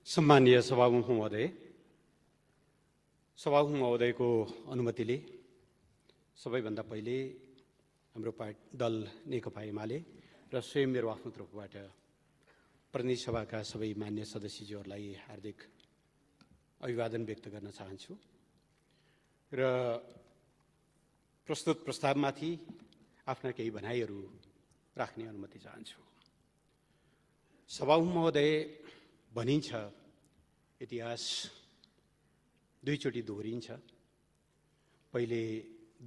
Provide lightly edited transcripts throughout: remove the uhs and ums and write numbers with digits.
सम्मानीय सभामुख महोदय, सभामुख महोदयको अनुमतिले सबैभन्दा पहिले हाम्रो दल नेकपा एमाले र स्वयं मेरो आफ्नो तर्फबाट प्रतिनिधि सभाका सबै मान्य सदस्यज्यूहरूलाई हार्दिक अभिवादन व्यक्त गर्न चाहन्छु र प्रस्तुत प्रस्तावमाथि आफ्ना केही भनाइहरू राख्ने अनुमति चाहन्छु। सभामुख महोदय, भनिन्छ इतिहास दुईचोटि दोहोरिन्छ, पहिले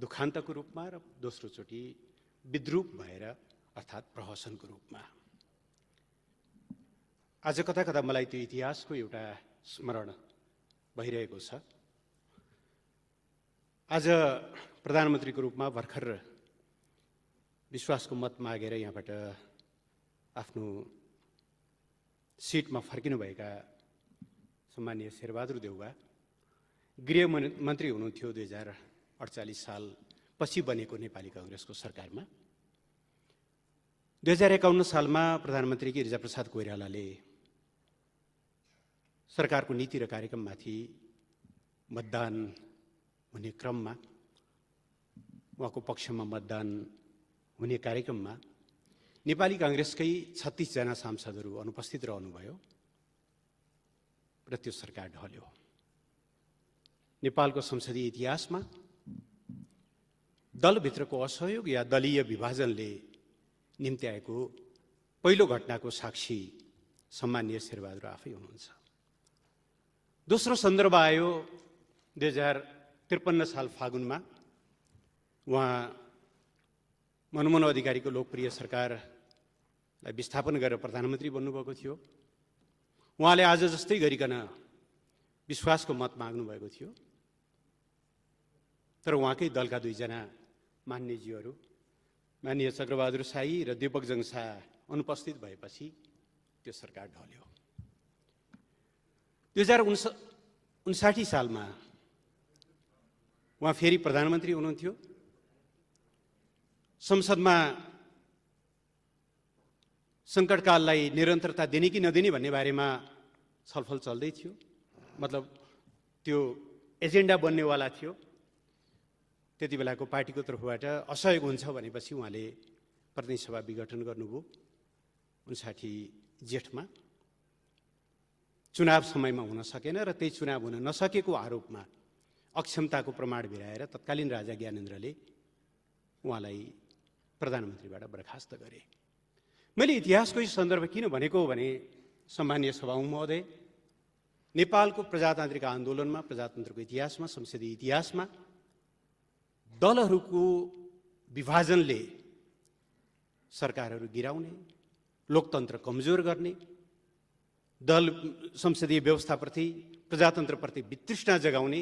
दुखान्तको रूपमा र दोस्रो चोटि विद्रूप भएर अर्थात् प्रहसनको रूपमा। आज कता कता मलाई त्यो इतिहासको एउटा स्मरण भइरहेको छ। आज प्रधानमन्त्रीको रूपमा भर्खर विश्वासको मत मागेर यहाँबाट आफ्नो सिटमा फर्किनुभएका सम्मानीय शेरबहादुर देउवा गृहमन्त्री हुनुहुन्थ्यो 2048 साल पछि बनेको नेपाली कांग्रेसको सरकारमा। 2051 सालमा प्रधानमन्त्री गिरिजाप्रसाद कोइरालाले सरकारको नीति र कार्यक्रममाथि मतदान हुने क्रममा, उहाँको पक्षमा मतदान हुने कार्यक्रममा नेपाली कांग्रेसकै 36 जना सांसदहरू अनुपस्थित रहनुभयो र त्यो सरकार ढल्यो। नेपालको संसदीय इतिहासमा दलभित्रको असहयोग या दलीय विभाजनले निम्त्याएको पहिलो घटनाको साक्षी सम्मानीय शेरबहादुर आफै हुनुहुन्छ। दोस्रो सन्दर्भ आयो 2053 साल फागुनमा। उहाँ मनमोहन अधिकारीको लोकप्रिय सरकारलाई विस्थापन गरेर प्रधानमन्त्री बन्नुभएको थियो। उहाँले आज जस्तै गरिकन विश्वासको मत माग्नुभएको थियो, तर उहाँकै दलका दुईजना मान्यज्यूहरू माननीय चक्रबहादुर शाही र दीपकजङ शाह अनुपस्थित भएपछि त्यो सरकार ढल्यो। 2059 सालमा उहाँ फेरि प्रधानमन्त्री हुनुहुन्थ्यो। संसदमा सङ्कटकाललाई निरन्तरता दिने कि नदिने भन्ने बारेमा छलफल चल्दै थियो, मतलब त्यो एजेन्डा बन्नेवाला थियो। त्यति बेलाको पार्टीको तर्फबाट असहयोग हुन्छ भनेपछि उहाँले प्रतिनिधि सभा विघटन गर्नुभयो 59 जेठमा। चुनाव समयमा हुन सकेन र त्यही चुनाव हुन नसकेको आरोपमा अक्षमताको प्रमाण भिराएर तत्कालीन राजा ज्ञानेन्द्रले उहाँलाई प्रधानमन्त्रीबाट बर्खास्त गरे। मैले इतिहासको यो सन्दर्भ किन भनेको भने, सम्मानीय सभामुख महोदय, नेपालको प्रजातान्त्रिक आन्दोलनमा, प्रजातन्त्रको इतिहासमा, संसदीय इतिहासमा दलहरूको विभाजनले सरकारहरू गिराउने, लोकतन्त्र कमजोर गर्ने, दल संसदीय व्यवस्थाप्रति, प्रजातन्त्रप्रति वितृष्णा जगाउने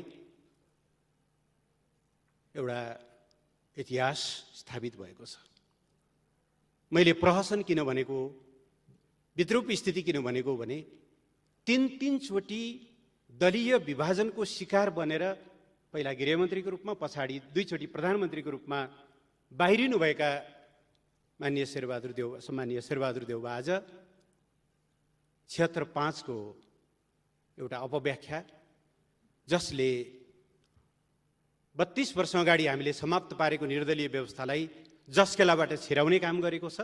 एउटा इतिहास स्थापित भएको छ। मैले प्रहसन किन भनेको, विद्रूप स्थिति किन भनेको भने, तीन चोटि दलीय विभाजनको शिकार बनेर पहिला गृहमन्त्रीको रूपमा, पछाडि दुईचोटि प्रधानमन्त्रीको रूपमा बाहिरिनुभएका माननीय शेरबहादुर देउवा, सम्मानीय शेरबहादुर देउवा आज 76.5 को एउटा अपव्याख्या, जसले 32 वर्ष अगाडि हामीले समाप्त पारेको निर्दलीय व्यवस्थालाई जसकेलाबाट छिराउने काम गरेको छ,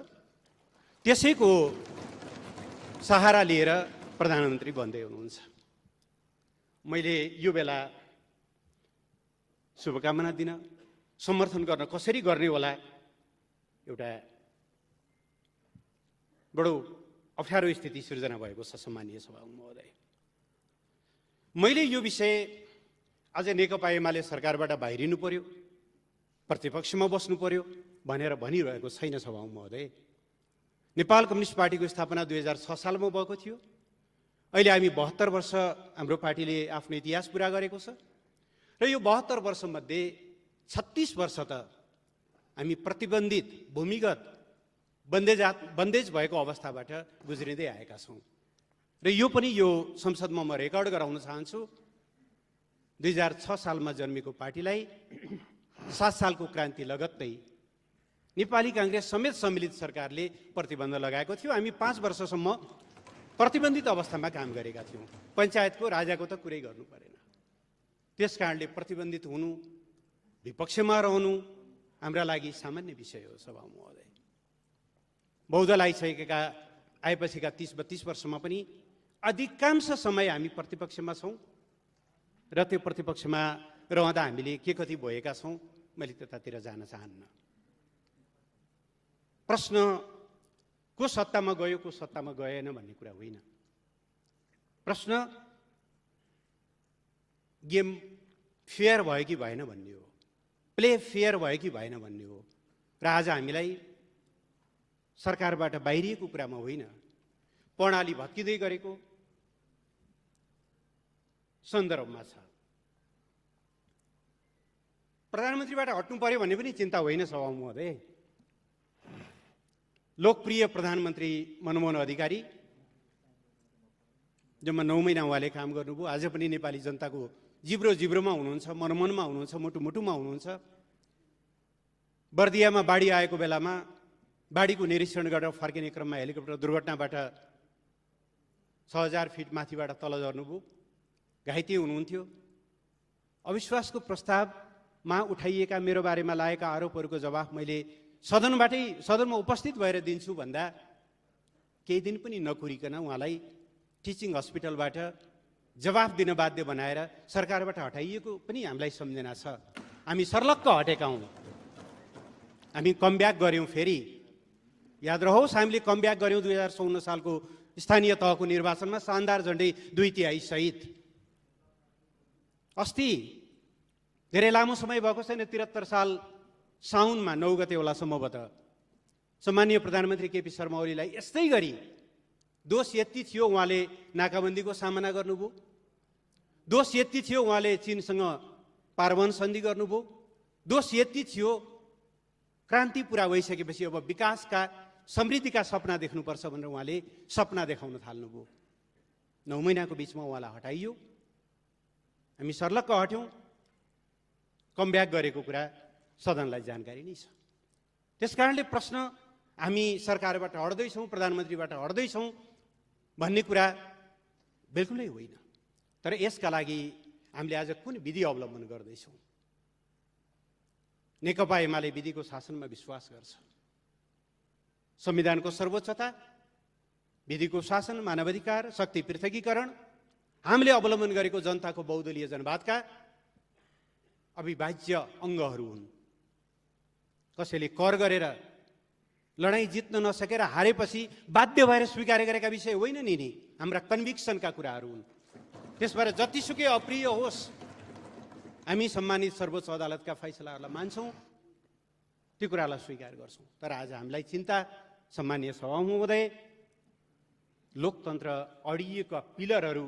त्यसैको सहारा लिएर प्रधानमन्त्री बन्दै हुनुहुन्छ। मैले यो बेला शुभकामना दिन, समर्थन गर्न कसरी गर्ने होला, एउटा बडो अप्ठ्यारो स्थिति सिर्जना भएको छ। सम्मानीय सभामुख महोदय, मैले यो विषय आज नेकपा एमाले सरकारबाट बाहिरिनु पर्यो, प्रतिपक्षमा बस्नु पर्यो भनेर भनिरहेको छैन। सभामुख महोदय, नेपाल कम्युनिस्ट पार्टीको स्थापना 2006 सालमा भएको थियो। अहिले हामी 72 वर्ष हाम्रो पार्टीले आफ्नो इतिहास पुरा गरेको छ र यो 72 वर्षमध्ये 36 वर्ष त हामी प्रतिबन्धित, भूमिगत, बन्देज भएको अवस्थाबाट गुज्रिँदै आएका छौँ र यो पनि यो संसदमा म रेकर्ड गराउन चाहन्छु। 2006 सालमा जन्मेको पार्टीलाई 7 सालको क्रान्ति लगत्तै नेपाली कांग्रेस समेत सम्मिलित सरकारले प्रतिबन्ध लगाएको थियो। हामी 5 वर्षसम्म प्रतिबन्धित अवस्थामा काम गरेका थियौँ। पञ्चायतको राजाको त कुरै गर्नु परेन। त्यस कारणले प्रतिबन्धित हुनु, विपक्षमा रहनु हाम्रा लागि सामान्य विषय हो। सभा महोदय, बहुदल आएपछिका 30-32 वर्षमा पनि अधिकांश समय हामी प्रतिपक्षमा छौँ र त्यो प्रतिपक्षमा रहँदा हामीले के कति भएका छौँ मैले त्यतातिर जान चाहन्न। प्रश्न को सत्तामा गयो को सत्तामा गएन भन्ने कुरा होइन। प्रश्न गेम फेयर भयो कि भएन भन्ने हो, प्ले फेयर भयो कि भएन भन्ने हो। र आज हामीलाई सरकारबाट बाहिरिएको कुरामा होइन, प्रणाली भत्किँदै गरेको सन्दर्भमा छ। प्रधानमन्त्रीबाट हट्नु पर्यो भन्ने पनि चिन्ता होइन सभा महोदय। लोकप्रिय प्रधानमन्त्री मनमोहन अधिकारी जम्मा 9 महिना उहाँले काम गर्नुभयो। आज पनि नेपाली जनताको जिब्रोमा हुनुहुन्छ, मनमनमा हुनुहुन्छ, मुटुमा हुनुहुन्छ। बर्दियामा बाढी आएको बेलामा बाढीको निरीक्षण गरेर फर्किने क्रममा हेलिकप्टर दुर्घटनाबाट 6000 फिट माथिबाट तल झर्नुभयो, घाइते हुनुहुन्थ्यो। अविश्वासको प्रस्तावमा उठाइएका मेरो बारेमा लागेका आरोपहरूको जवाफ मैले सदनमा उपस्थित भएर दिन्छु भन्दा केही दिन पनि नकुरिकन उहाँलाई टिचिङ हस्पिटलबाट जवाफ दिन बाध्य बनाएर सरकारबाट हटाइएको पनि हामीलाई सम्झना छ। हामी सर्लक्क हटेका हौँ। हामी कमब्याक गऱ्यौँ। फेरि याद रहोस्, हामीले कमब्याक गऱ्यौँ 2054 सालको स्थानीय तहको निर्वाचनमा शानदार झन्डै 2/3 सहित। अस्ति धेरै लामो समय भएको छैन, 73 साल साउनमा 9 गते होला सम्भवतः, सम्मानीय प्रधानमन्त्री केपी शर्मा ओलीलाई यस्तै गरी दोष यति थियो उहाँले नाकाबन्दीको सामना गर्नुभयो, दोष यति थियो उहाँले चीनसँग पारवन सन्धि गर्नुभयो, दोष यति थियो क्रान्ति पुरा भइसकेपछि अब विकासका समृद्धिका सपना देख्नुपर्छ भनेर उहाँले सपना देखाउन थाल्नुभयो। 9 महिनाको बिचमा उहाँलाई हटाइयो। हामी सर्लक्क हट्यौँ। कमब्याक गरेको कुरा सदनलाई जानकारी नै छ। त्यसकारणले प्रश्न हामी सरकारबाट हट्दैछौँ, प्रधानमन्त्रीबाट हट्दैछौँ भन्ने कुरा बिल्कुलै होइन। तर यसका लागि हामीले आज कुन विधि अवलम्बन गर्दैछौँ? नेकपा एमाले विधिको शासनमा विश्वास गर्छ। संविधानको सर्वोच्चता, विधिको शासन, मानवाधिकार, शक्ति पृथकीकरण हामीले अवलम्बन गरेको जनताको बहुदलीय जनवादका अविभाज्य अङ्गहरू हुन्। कसैले कर गरेर लडाईँ जित्न नसकेर हारेपछि बाध्य भएर स्वीकार गरेका विषय होइन नि, हाम्रा कन्भिक्सनका कुराहरू हुन्। त्यसबाट जतिसुकै अप्रिय होस् हामी सम्मानित सर्वोच्च अदालतका फैसलाहरूलाई मान्छौँ, त्यो कुरालाई स्वीकार गर्छौँ। तर आज हामीलाई चिन्ता सम्मानीय सभा महोदय, लोकतन्त्र अडिएका पिलरहरू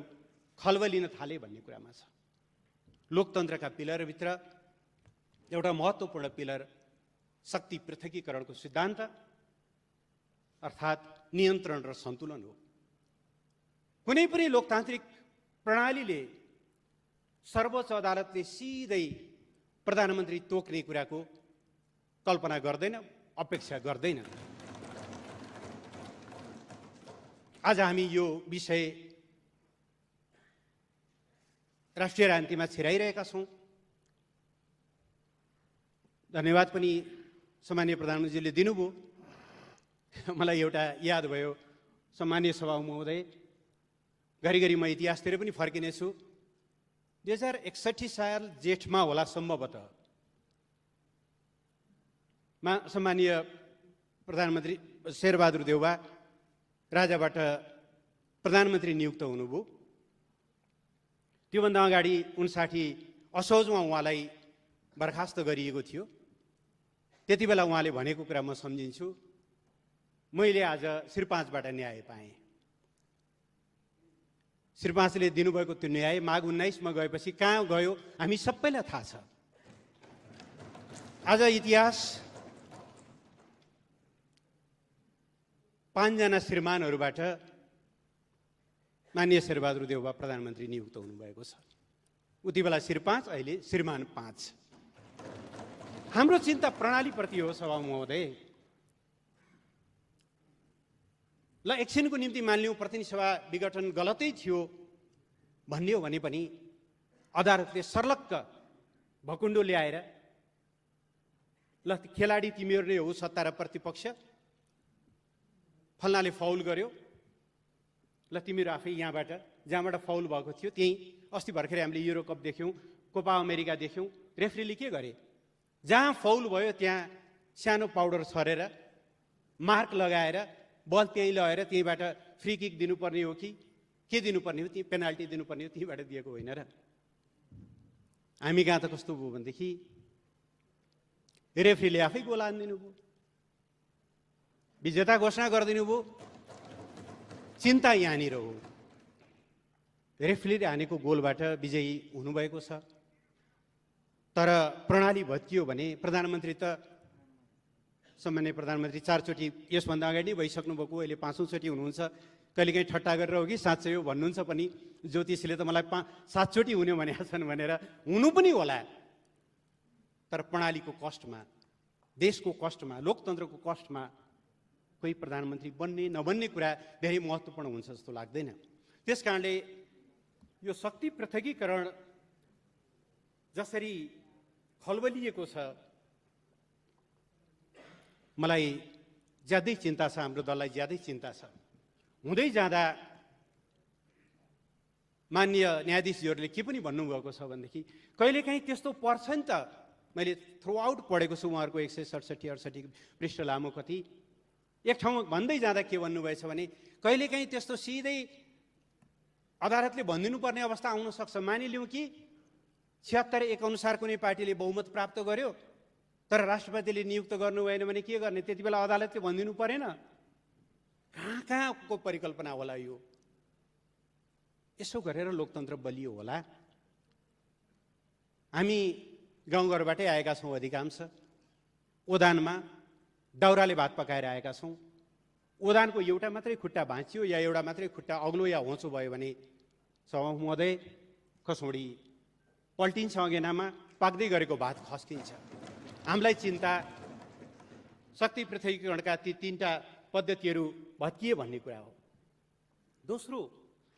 खल्बलिन थाले भन्ने कुरामा छ। लोकतन्त्रका पिलरभित्र एउटा महत्त्वपूर्ण पिलर शक्ति पृथकीकरणको सिद्धान्त अर्थात् नियन्त्रण र सन्तुलन हो। कुनै पनि लोकतान्त्रिक प्रणालीले सर्वोच्च अदालतले सिधै प्रधानमन्त्री तोक्ने कुराको कल्पना गर्दैन, अपेक्षा गर्दैन। आज हामी यो विषय राष्ट्रिय राजनीतिमा छिराइरहेका छौँ। धन्यवाद पनि सम्मानीय प्रधानमन्त्रीले दिनुभयो। मलाई एउटा याद भयो, सम्मानीय सभा महोदय, घरिघरि म इतिहासतिर पनि फर्किनेछु। 2061 साल जेठमा होला सम्भवतः सम्मानीय प्रधानमन्त्री शेरबहादुर देउवा राजाबाट प्रधानमन्त्री नियुक्त हुनुभयो। त्योभन्दा अगाडि 59 असोजमा उहाँलाई बर्खास्त गरिएको थियो। त्यति बेला उहाँले भनेको कुरा म सम्झिन्छु, मैले आज श्री 5बाट न्याय पाएँ। श्री 5ले दिनुभएको त्यो न्याय माघ 19मा गएपछि कहाँ गयो हामी सबैलाई थाहा छ। आज इतिहास 5 जना श्रीमानहरूबाट माननीय शेरबहादुर देउवा प्रधानमन्त्री नियुक्त हुनुभएको छ। उति बेला श्री 5, अहिले श्रीमान 5। हाम्रो चिन्ता प्रणालीप्रति हो सभा महोदय। ल एकछिनको निम्ति मानिलिउँ प्रतिनिधि सभा विघटन गलतै थियो भन्ने हो भने पनि अदालतले सर्लक्क भकुण्डो ल्याएर ल खेलाडी तिमीहरू नै हो सत्ता र प्रतिपक्ष, फल्नाले फाउल गर्यो, ल तिमीहरू आफै जहाँबाट फाउल भएको थियो त्यही अस्ति भर्खरै हामीले युरो कप देख्यौँ, कोपा अमेरिका देख्यौँ, रेफ्रीले के गरे जहाँ फाउल भयो त्यहाँ सानो पाउडर छरेर मार्क लगाएर बल त्यहीँ लगेर त्यहीँबाट फ्री किक दिनुपर्ने हो कि के दिनुपर्ने हो, त्यही पेनाल्टी दिनुपर्ने हो, त्यहीँबाट दिएको होइन र। हामी कहाँ त कस्तो भयो भनेदेखि रेफ्रीले आफै गोल हानिदिनु भयो, विजेता घोषणा गरिदिनु भयो। चिन्ता यहाँनिर हो, रेफ्रीले हानेको गोलबाट विजयी हुनुभएको छ। तर प्रणाली भत्कियो भने प्रधानमन्त्री त सम्माननीय प्रधानमन्त्री 4 चोटि यसभन्दा अगाडि नै भइसक्नु भएको, अहिले 5औं चोटि हुनुहुन्छ। कहिलेकाहीँ ठट्टा गरेर हो कि साँच्चै हो भन्नुहुन्छ पनि, ज्योतिषीले त मलाई 7 चोटि हुने भनेका छन् भनेर हुनु पनि होला। तर प्रणालीको कष्टमा, देशको कष्टमा, लोकतन्त्रको कष्टमा कोही प्रधानमन्त्री बन्ने नबन्ने कुरा धेरै महत्त्वपूर्ण हुन्छ जस्तो लाग्दैन। त्यसकारणले यो शक्ति पृथकीकरण जसरी खलबलिएको छ, मलाई ज्यादै चिन्ता छ, हाम्रो दललाई ज्यादै चिन्ता छ। हुँदै जाँदा माननीय न्यायाधीशहरूले के पनि भन्नुभएको छ भनेदेखि कहिलेकाहीँ त्यस्तो पर्छ नि त, मैले थ्रु आउट पढेको छु उहाँहरूको 167-68 पृष्ठ लामो कति, एक ठाउँमा भन्दै जाँदा के भन्नुभएछ भने कहिलेकाहीँ त्यस्तो सिधै अदालतले भनिदिनु पर्ने अवस्था आउन सक्छ। मानिलिउँ कि 76-1 अनुसार कुनै पार्टीले बहुमत प्राप्त गर्यो, तर राष्ट्रपतिले नियुक्त गर्नु भएन भने के गर्ने, त्यति बेला अदालतले भनिदिनु परेन? कहाँको परिकल्पना होला यो? यसो गरेर लोकतन्त्र बलियो होला? हामी गाउँघरबाटै आएका छौँ, अधिकांश ओदानमा दाउराले भात पकाएर आएका छौँ। ओदानको एउटा मात्रै खुट्टा भाँचियो या एउटा मात्रै खुट्टा अग्लो या होँचो भयो भने सभामुख महोदय कसौडी पल्टिन्छ, अगेनामा पाक्दै गरेको भात खस्किन्छ। हामीलाई चिन्ता शक्ति पृथकीकरणका ती 3टा पद्धतिहरू भत्किए भन्ने कुरा हो। दोस्रो,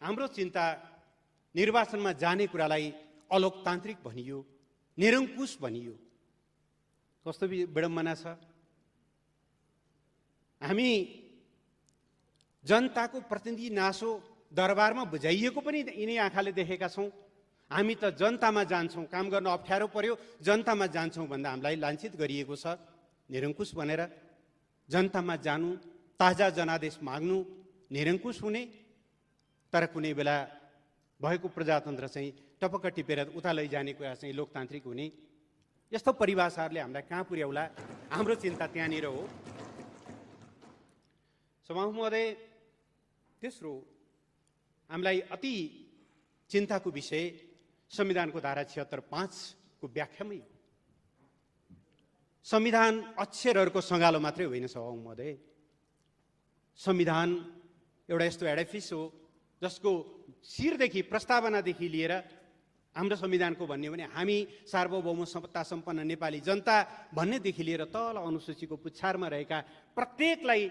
हाम्रो चिन्ता निर्वाचनमा जाने कुरालाई अलोकतान्त्रिक भनियो, निरङ्कुश भनियो। कस्तो विडम्बना छ। हामी जनताको प्रतिनिधि नासो दरबारमा बुझाइएको पनि यिनै आँखाले देखेका छौँ। हामी त जनतामा जान्छौँ, काम गर्न अप्ठ्यारो पर्यो जनतामा जान्छौँ भन्दा हामीलाई लाञ्छित गरिएको छ निरङ्कुश भनेर। जनतामा जानु, ताजा जनादेश माग्नु, निरङ्कुश हुने, तर कुनै बेला भएको प्रजातन्त्र चाहिँ टपक्क टिपेर उता लैजाने कुरा चाहिँ लोकतान्त्रिक हुने। यस्तो परिभाषाहरूले हामीलाई कहाँ पुर्याउला? हाम्रो चिन्ता त्यहाँनिर हो। सभामुख महोदय, तेस्रो हामीलाई अति चिन्ताको विषय संविधानको धारा 76(5) को व्याख्यामै हो। संविधान अक्षरहरूको सँगालो मात्रै होइन सभामुख महोदय, संविधान एउटा यस्तो एडिफिस हो जसको शिरदेखि प्रस्तावनादेखि लिएर हाम्रो संविधानको भन्ने भने हामी सार्वभौम सत्ता सम्पन्न नेपाली जनता भन्नेदेखि लिएर तल अनुसूचीको पुच्छारमा रहेका प्रत्येकलाई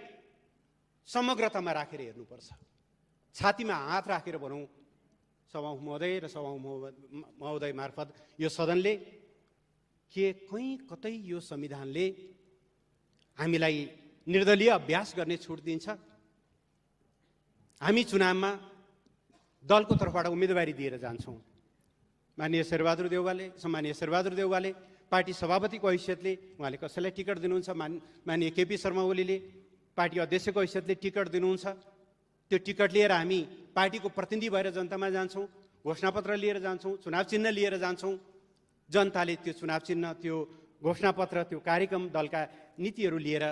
समग्रतामा राखेर हेर्नुपर्छ। छातीमा हात राखेर भनौँ सभामुख महोदय र सभामुख महोदय मार्फत यो सदनले के कहीँ कतै यो संविधानले हामीलाई निर्दलीय अभ्यास गर्ने छुट दिन्छ? हामी चुनावमा दलको तर्फबाट उम्मेदवारी दिएर जान्छौँ। माननीय शेरबहादुर देउवाले, सम्मानीय शेरबहादुर देउवाले पार्टी सभापतिको हैसियतले उहाँले कसैलाई टिकट दिनुहुन्छ, माननीय केपी शर्मा ओलीले पार्टी अध्यक्षको हैसियतले टिकट दिनुहुन्छ। त्यो टिकट लिएर हामी पार्टीको प्रतिनिधि भएर जनतामा जान्छौँ, घोषणापत्र लिएर जान्छौँ, चुनाव चिन्ह लिएर जान्छौँ। जनताले त्यो चुनाव चिन्ह, त्यो घोषणापत्र, त्यो कार्यक्रम, दलका नीतिहरू लिएर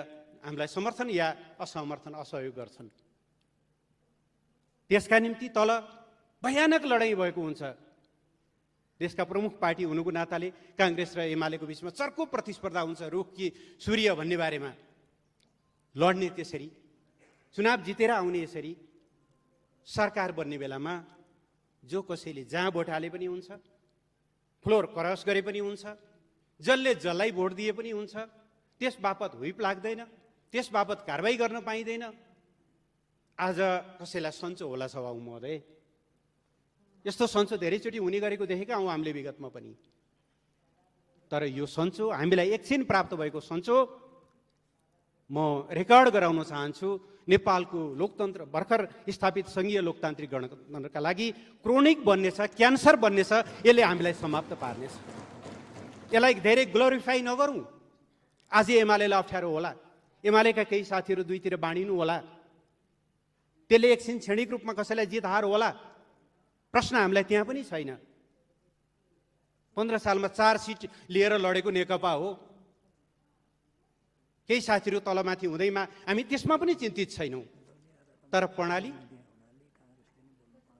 हामीलाई समर्थन या असमर्थन, असहयोग गर्छन्। त्यसका निम्ति तल भयानक लडाइँ भएको हुन्छ। देशका प्रमुख पार्टी हुनुको नाताले काङ्ग्रेस र एमालेको बिचमा चर्को प्रतिस्पर्धा हुन्छ, रुख कि सूर्य भन्ने बारेमा। लड्ने त्यसरी, चुनाव जितेर आउने यसरी, सरकार बन्ने बेलामा जो कसैले जहाँ भोट हाले पनि हुन्छ, फ्लोर क्रस गरे पनि हुन्छ, जसले जसलाई भोट दिए पनि हुन्छ, त्यस बापत हुइप लाग्दैन, त्यस बापत कारबाही गर्न पाइँदैन। आज कसैलाई सन्चो होला सभामुख महोदय, यस्तो सन्चो धेरैचोटि हुने गरेको देखेका हौँ हामीले विगतमा पनि। तर यो सन्चो, हामीलाई एकछिन प्राप्त भएको सन्चो म रेकर्ड गराउन चाहन्छु। नेपालको लोकतन्त्र, भर्खर स्थापित सङ्घीय लोकतान्त्रिक गणतन्त्रका लागि क्रोनिक बन्नेछ, क्यान्सर बन्नेछ, यसले हामीलाई समाप्त पार्नेछ। यसलाई धेरै ग्लोरिफाई नगरौँ। आज एमालेलाई अप्ठ्यारो होला, एमालेका केही साथीहरू दुईतिर बाँडिनु होला, त्यसले एकछिन क्षणिक रूपमा कसैलाई जित हार होला। प्रश्न हामीलाई त्यहाँ पनि छैन। 15 सालमा 4 सिट लिएर लडेको नेकपा हो। केही साथीहरू तलमाथि हुँदैमा हामी त्यसमा पनि चिन्तित छैनौँ। तर प्रणाली,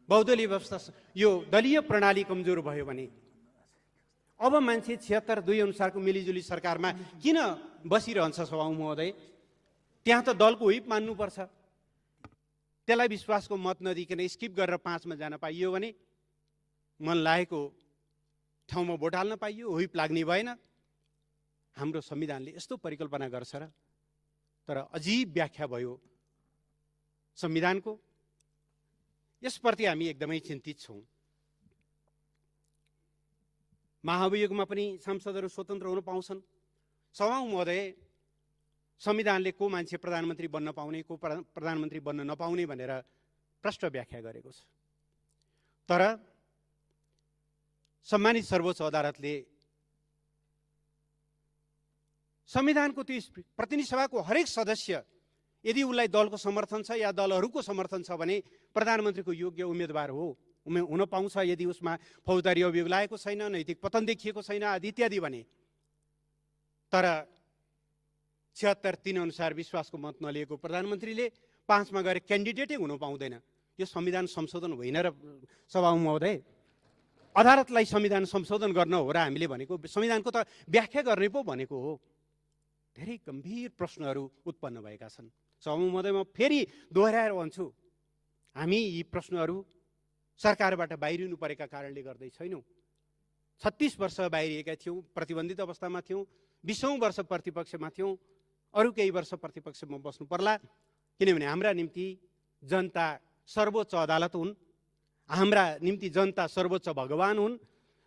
बहुदलीय व्यवस्था, यो दलीय प्रणाली कमजोर भयो भने अब मान्छे 76-2 अनुसारको मिलिजुली सरकारमा किन बसिरहन्छ सभामुख महोदय? त्यहाँ त दलको व्हिप मान्नुपर्छ। त्यसलाई विश्वासको मत नदिकन स्किप गरेर 5 मा जान पाइयो भने मन लागेको ठाउँमा भोट हाल्न पाइयो, व्हिप लाग्ने भएन। हाम्रो संविधानले यस्तो परिकल्पना गर्छ र? तर अजीब व्याख्या भयो संविधानको। यसप्रति हामी एकदमै चिन्तित छौँ। महाभियोगमा पनि सांसदहरू स्वतन्त्र हुन पाउँछन्। सभामुख महोदय, संविधानले को मान्छे प्रधानमन्त्री बन्न पाउने, को प्रधानमन्त्री बन्न नपाउने भनेर प्रष्ट व्याख्या गरेको छ। तर सम्मानित सर्वोच्च अदालतले संविधानको त्यो प्रतिनिधि सभाको हरेक सदस्य यदि उसलाई दलको समर्थन छ या दलहरूको समर्थन छ भने प्रधानमन्त्रीको योग्य उम्मेदवार हो, हुन पाउँछ। यदि उसमा फौजदारी अभियोग लागेको छैन, नैतिक पतन देखिएको छैन आदि इत्यादि भने। तर 76-3 अनुसार विश्वासको मत नलिएको प्रधानमन्त्रीले 5 मा गएर क्यान्डिडेटै हुन पाउँदैन। यो संविधान संशोधन होइन र सभामुख महोदय? अदालतलाई संविधान संशोधन गर्न हो र हामीले भनेको? संविधानको त व्याख्या गर्ने पो भनेको हो। धेरै गम्भीर प्रश्नहरू उत्पन्न भएका छन्। सभामुख महोदय, म फेरि दोहोऱ्याएर भन्छु, हामी यी प्रश्नहरू सरकारबाट बाहिरिनु परेका कारणले गर्दै छैनौँ। 36 वर्ष बाहिरिएका थियौँ, प्रतिबन्धित अवस्थामा थियौँ, 20औं वर्ष प्रतिपक्षमा थियौँ, अरू केही वर्ष प्रतिपक्षमा बस्नु पर्ला। किनभने हाम्रा निम्ति जनता सर्वोच्च अदालत हुन्, हाम्रा निम्ति जनता सर्वोच्च भगवान हुन्।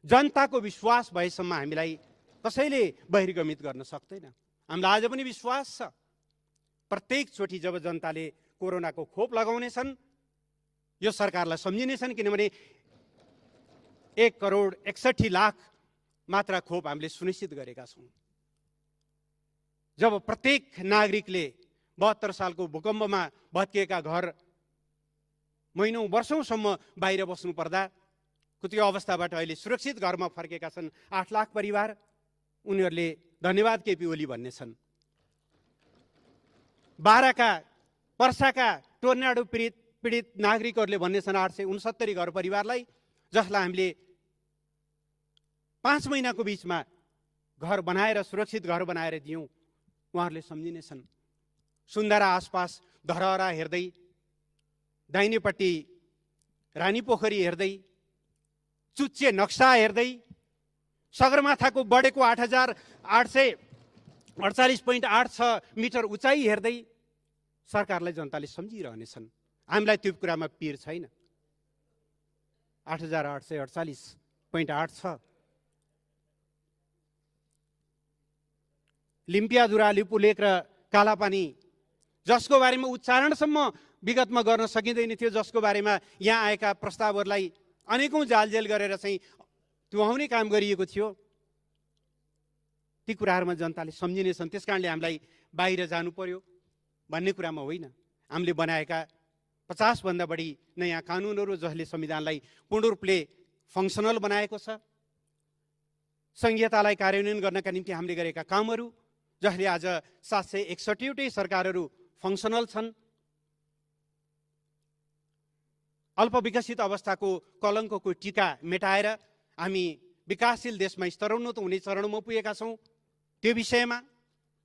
जनताको विश्वास भएसम्म हामीलाई कसैले बहिर्गमित गर्न सक्दैन। हामीलाई आज पनि विश्वास छ, प्रत्येक चोटि जब जनताले कोरोनाको खोप लगाउनेछन् यो सरकारलाई सम्झिनेछन्। किनभने 1,61,00,000 मात्रा खोप हामीले सुनिश्चित गरेका छौँ। जब प्रत्येक नागरिकले 72 सालको भूकम्पमा भत्किएका घर महिनौँ वर्षौँसम्म बाहिर बस्नु पर्दा त्यो अवस्थाबाट अहिले सुरक्षित घरमा फर्केका छन् 8 लाख परिवार। उनीहरूले धन्यवाद केपी ओली भन्ने छन्। बाराका, पर्साका टोर्नाडो पीडित नागरिकहरूले भन्ने छन् 869 घर परिवारलाई, जसलाई हामीले 5 महिनाको बिचमा घर बनाएर, सुरक्षित घर बनाएर दियौँ। उहाँहरूले सम्झिनेछन्। सुन्दरा आसपास धरहरा हेर्दै, दाहिनेपट्टि रानीपोखरी हेर्दै, चुच्चे नक्सा हेर्दै, सगरमाथाको बढेको 8,848.86 मिटर उचाइ हेर्दै सरकारलाई जनताले सम्झिरहनेछन्। हामीलाई त्यो कुरामा पिर छैन। 8,848.86 लिम्पियाधुरा, लिपुलेक र कालापानी, जसको बारेमा उच्चारणसम्म विगतमा गर्न सकिँदैन थियो, जसको बारेमा यहाँ आएका प्रस्तावहरूलाई अनेकौं जालजेल गरेर चाहिँ तुहाउने काम गरिएको थियो, ती कुराहरूमा जनताले सम्झिनेछन्। त्यसकारणले हामीलाई बाहिर जानु पर्यो भन्ने कुरामा होइन। हामीले बनाएका 50 भन्दा बढी नयाँ कानुनहरू जसले संविधानलाई पूर्ण रूपले फङ्सनल बनाएको छ, संहितालाई कार्यान्वयन गर्नका निम्ति हामीले गरेका कामहरू जसले आज 761वटै सरकारहरू फङ्सनल छन्। अल्पविकसित अवस्थाको कलङ्कको टीका मेटाएर हामी विकासशील देशमा स्तरोन्नत हुने चरणमा पुगेका छौँ। त्यो विषयमा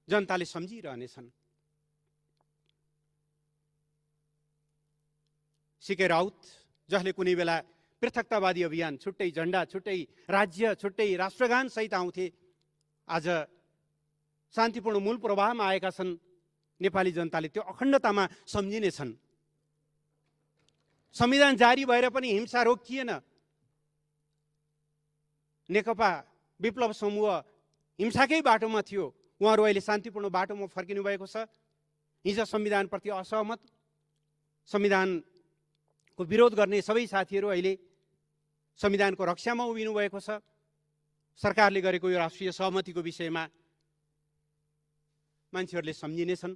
जनताले सम्झिरहनेछन्। सीके राउत, जसले कुनै बेला पृथकतावादी अभियान, छुट्टै झण्डा, छुट्टै राज्य, छुट्टै राष्ट्रगान सहित आउँथे, आज शान्तिपूर्ण मूल प्रवाहमा आएका छन्। नेपाली जनताले त्यो अखण्डतामा सम्झिनेछन्। संविधान जारी भएर पनि हिंसा रोकिएन। नेकपा विप्लव समूह हिंसाकै बाटोमा थियो, उहाँहरू अहिले शान्तिपूर्ण बाटोमा फर्किनु भएको छ। हिजो संविधानप्रति असहमत, संविधानको विरोध गर्ने सबै साथीहरू अहिले संविधानको रक्षामा उभिनु भएको छ। सरकारले गरेको यो राष्ट्रिय सहमतिको विषयमा मान्छेहरूले सम्झिनेछन्।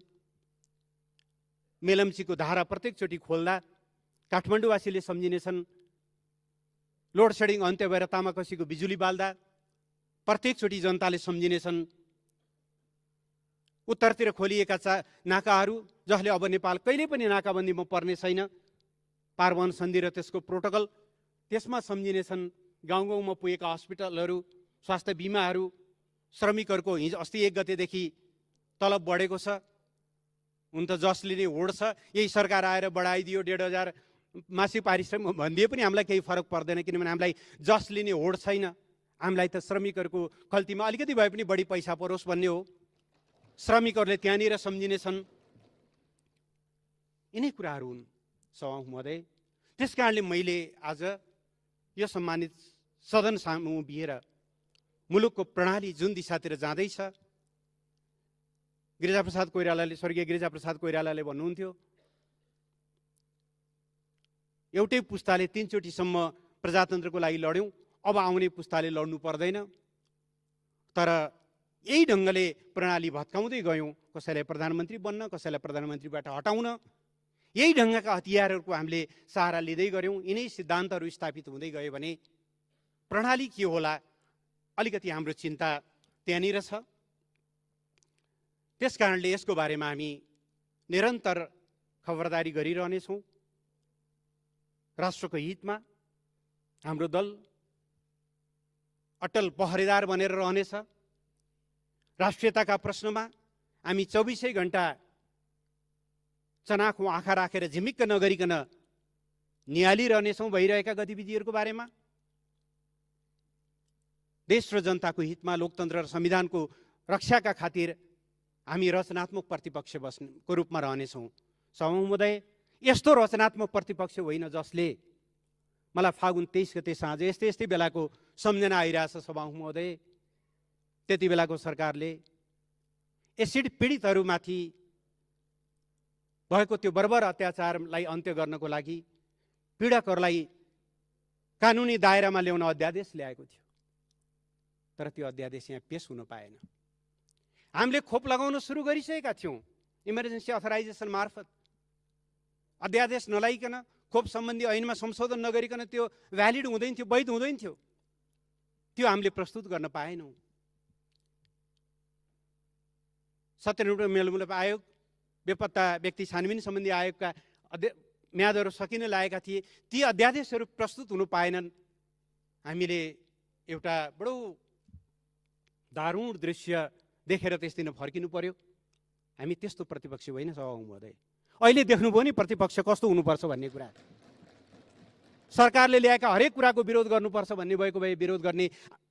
मेलम्चीको धारा प्रत्येकचोटि खोल्दा काठमाडौँवासीले सम्झिनेछन्। लोड सेडिङ अन्त्य भएर तामाकसीको बिजुली बाल्दा प्रत्येकचोटि जनताले सम्झिनेछन्। उत्तरतिर खोलिएका नाकाहरू जसले अब नेपाल कहिल्यै पनि नाकाबन्दीमा पर्ने छैन, पारवन सन्धि र त्यसको प्रोटोकल, त्यसमा सम्झिनेछन्। गाउँ गाउँमा पुगेका हस्पिटलहरू, स्वास्थ्य बिमाहरू, श्रमिकहरूको हिजो अस्ति 1 गतेदेखि तलब बढेको छ। हुन त जसले नै होड छ, यही सरकार आएर बढाइदियो 1,500 मासिक पारिश्रमिक भनिदिए पनि हामीलाई केही फरक पर्दैन, किनभने हामीलाई जसले नै होड छैन। हामीलाई त श्रमिकहरूको खल्तीमा अलिकति भए पनि बढी पैसा परोस् भन्ने हो। श्रमिकहरूले त्यहाँनिर सम्झिनेछन्। यिनै कुराहरू हुन् सभामुख महोदय। त्यसकारणले मैले आज यो सम्मानित सदन सामु उभिएर मुलुकको प्रणाली जुन दिशातिर जाँदैछ, गिरिजाप्रसाद कोइरालाले, स्वर्गीय गिरिजाप्रसाद कोइरालाले भन्नुहुन्थ्यो, एउटै पुस्ताले 3 चोटिसम्म प्रजातन्त्रको लागि लड्यौँ, अब आउने पुस्ताले लड्नु पर्दैन। तर यही ढङ्गले प्रणाली भत्काउँदै गयौँ, कसैलाई प्रधानमन्त्री बन्न, कसैलाई प्रधानमन्त्रीबाट हटाउन, यही ढङ्गका हतियारहरूको हामीले सहारा लिँदै गऱ्यौँ। यिनै सिद्धान्तहरू स्थापित हुँदै गयो भने प्रणाली के होला, अलिकति हाम्रो चिन्ता त्यहाँनिर छ। त्यसकारणले यसको बारेमा हामी निरन्तर खबरदारी गरिरहनेछौँ। राष्ट्रको हितमा हाम्रो दल अटल पहरेदार बनेर रहनेछ। राष्ट्रियताका प्रश्नमा हामी 24 घण्टा चनाखो आँखा राखेर झिमिक्क नगरिकन निहालिरहनेछौँ भइरहेका गतिविधिहरूको बारेमा। देश र जनताको हितमा, लोकतन्त्र र संविधानको रक्षाका खातिर हामी रचनात्मक प्रतिपक्ष बस्नुको रूपमा रहनेछौँ। सभामुख महोदय, यस्तो रचनात्मक प्रतिपक्ष होइन जसले, मलाई फागुन 23 गते साँझ यस्तै बेलाको सम्झना आइरहेछ सभामुख महोदय। त्यति बेलाको सरकारले एसिड पीडितहरूमाथि भएको त्यो बर्बर अत्याचारलाई अन्त्य गर्नको लागि पीडकहरूलाई कानुनी दायरामा ल्याउन अध्यादेश ल्याएको थियो। तर त्यो अध्यादेश यहाँ पेश हुन पाएन। हामीले खोप लगाउन सुरु गरिसकेका थियौँ इमर्जेन्सी अथराइजेसन मार्फत। अध्यादेश नलाइकन, खोप सम्बन्धी ऐनमा संशोधन नगरिकन त्यो भ्यालिड हुँदैन थियो, वैध हुँदैन थियो। त्यो हामीले प्रस्तुत गर्न पाएनौँ। सत्यनिष्ठ मेलमिलाप आयोग, बेपत्ता व्यक्ति छानबिन सम्बन्धी आयोगका म्यादहरू सकिन लागेका थिए। ती अध्यादेशहरू प्रस्तुत हुनु पाएनन्। हामीले एउटा बडो दारुण दृश्य देखेर त्यस दिन फर्किनु पर्यो। हामी त्यस्तो प्रतिपक्ष होइन सभामुख महोदय। अहिले देख्नुभयो नि प्रतिपक्ष कस्तो हुनुपर्छ भन्ने कुरा। सरकारले ल्याएका हरेक कुराको विरोध गर्नुपर्छ भन्ने भएको भए विरोध गर्ने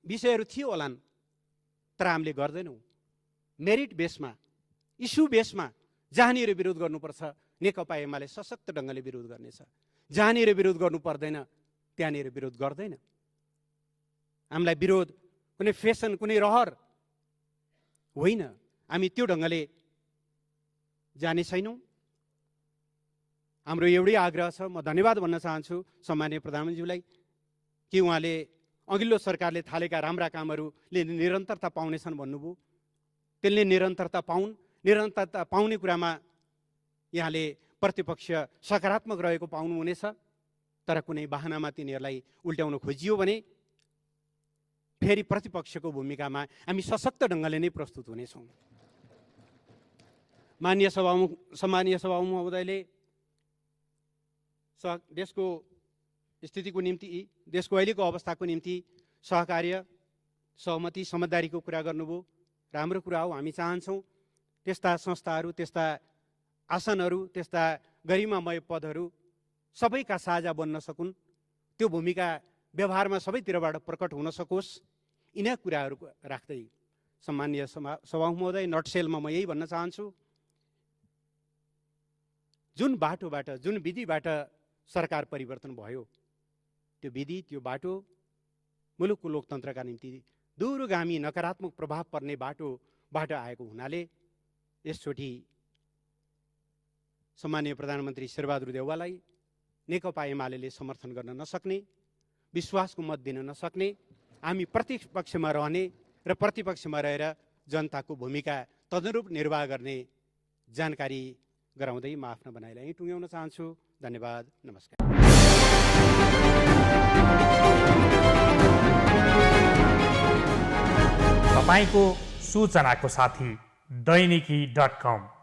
विषयहरू थियो होलान्, तर हामीले गर्दैनौँ। मेरिट बेसमा, इस्यु बेसमा जहाँनिर विरोध गर्नुपर्छ नेकपा एमाले सशक्त ढङ्गले विरोध गर्नेछ। जहाँनिर विरोध गर्नु पर्दैन त्यहाँनिर विरोध गर्दैन। हामीलाई विरोध कुनै फेसन, कुनै रहर होइन। हामी त्यो ढङ्गले जाने छैनौँ। हाम्रो एउटै आग्रह छ। म धन्यवाद भन्न चाहन्छु सम्माननीय प्रधानमन्त्रीज्यूलाई कि उहाँले अघिल्लो सरकारले थालेका राम्रा कामहरूले निरन्तरता पाउनेछन् भन्नुभयो। त्यसले निरन्तरता पाउने कुरामा यहाँले प्रतिपक्ष सकारात्मक रहेको पाउनुहुनेछ। तर कुनै बहानामा तिनीहरूलाई उल्ट्याउन खोजियो भने फेरि प्रतिपक्षको भूमिकामा हामी सशक्त ढङ्गले नै प्रस्तुत हुनेछौँ। सम्मानीय सभामुख महोदयले देशको स्थितिको निम्ति, देशको अहिलेको अवस्थाको निम्ति सहकार्य, सहमति, समझदारीको कुरा गर्नुभयो। राम्रो कुरा हो। हामी चाहन्छौँ त्यस्ता संस्थाहरू, त्यस्ता आसनहरू, त्यस्ता गरिमामय पदहरू सबैका साझा बन्न सकुन्। त्यो भूमिका व्यवहारमा सबैतिरबाट प्रकट हुन सकोस्। यिनै कुराहरू राख्दै सम्मानीय सभामुख महोदय, नटसेलमा म यही भन्न चाहन्छु, जुन बाटोबाट, जुन विधिबाट सरकार परिवर्तन भयो, त्यो विधि, त्यो बाटो मुलुकको लोकतन्त्रका निम्ति दूरगामी नकारात्मक प्रभाव पर्ने बाटोबाट आएको हुनाले यसचोटि सम्माननीय प्रधानमन्त्री शेरबहादुर देउवालाई नेकपा एमाले समर्थन गर्न नसक्ने, विश्वासको मत दिन नसक्ने, हामी प्रतिपक्षमा रहने र प्रतिपक्षमा रहेर जनताको भूमिका तदनुरूप निर्वाह गर्ने जानकारी गराउँदै म आफ्नो भनाइलाई टुङ्ग्याउन चाहन्छु। धन्यवाद, नमस्कार। तपाईको सूचनाको साथी दैनिकी.com